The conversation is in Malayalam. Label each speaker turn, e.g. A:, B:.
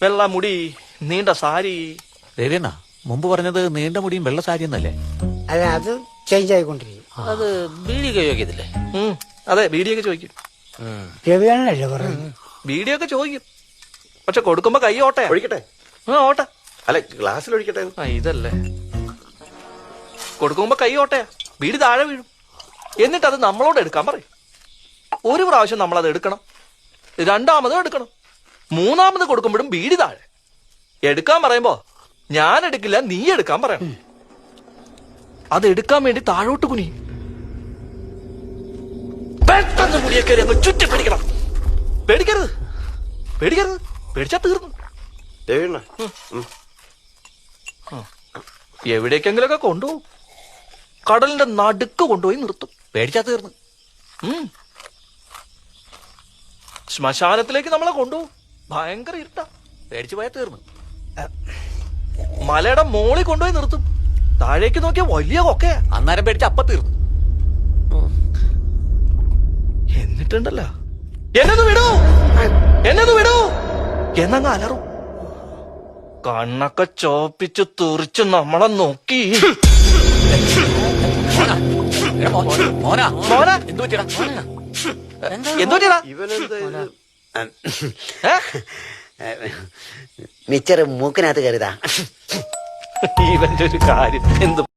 A: വെള്ള മുടി, നീണ്ട സാരി.
B: രവിയണ്ണ മുമ്പ് പറഞ്ഞത് നീണ്ട മുടിയും വെള്ള സാരി എന്നല്ലേ?
C: അല്ല, അത് ചേഞ്ച് ആയിക്കൊണ്ടിരിക്കും.
B: അത് ബീഡിയൊക്കെ ചോദിക്കത്തില്ലേ?
A: അതെ, ബീഡിയൊക്കെ ചോദിക്കും.
C: രവിയാണല്ലേ പറയുന്നത്?
A: ബീഡിയൊക്കെ ചോദിക്കും, പക്ഷെ കൊടുക്കുമ്പോ കൈ ഓട്ടയാ.
D: ഒഴിക്കട്ടെ?
A: ഓട്ട
D: അല്ല, ഗ്ലാസ്സിൽ ഒഴിക്കട്ടെ?
A: ഇതല്ലേ, കൊടുക്കുമ്പോ കൈ ഓട്ടയാ, ബീഡി താഴെ വീഴും. എന്നിട്ട് അത് നമ്മളോട് എടുക്കാൻ പറയും. ഒരു പ്രാവശ്യം നമ്മളത് എടുക്കണം, രണ്ടാമതും എടുക്കണം, മൂന്നാമത് കൊടുക്കുമ്പോഴും ബീഡി താഴെ. എടുക്കാൻ പറയുമ്പോ ഞാൻ എടുക്കില്ല, നീ എടുക്കാൻ പറയണം. അത് എടുക്കാൻ വേണ്ടി താഴോട്ട് കുനി, പെട്ടെന്ന് മുടിയൊക്കെ അങ്ങ് ചുറ്റി പിടിക്കണം. പേടിക്കരുത്, പേടിക്കരുത്, പേടിച്ചാ തീർന്നു.
D: രവിയണ്ണ,
A: എവിടേക്കെങ്കിലൊക്കെ കൊണ്ടുപോകും, കടലിന്റെ നടുക്ക് കൊണ്ടുപോയി നിർത്തും.
B: പേടിച്ചാ തീർന്നു.
A: ശ്മശാനത്തിലേക്ക് നമ്മളെ കൊണ്ടുപോകും, ഭയങ്കര ഇരുട്ടാ.
B: പേടിച്ചു പോയാൽ തീർന്നു.
A: മലയുടെ മോളിൽ കൊണ്ടുപോയി നിർത്തും, താഴേക്ക് നോക്കിയാ വലിയ കൊക്കയാ.
B: അന്നേരം പേടിച്ച അപ്പ തീർന്നു.
A: എന്നിട്ടുണ്ടല്ലോ, എന്നൊന്ന് വിടൂ, എന്നൊന്ന് വിടൂ എന്നങ്ങ് അലറും. കണ്ണൊക്കെ ചോപ്പിച്ച് തെറിച്ച് നമ്മളെ നോക്കി.
B: മോനാ
A: മോനെ,
B: എന്തു പറ്റിയടാ?
A: എന്തോട്ടിയടാ?
D: ഇവനെന്താ ഇത്?
C: മിച്ചറ് മൂക്കിനകത്ത് കരുതാ.
A: ഇവന്റെ ഒരു കാര്യം എന്ത്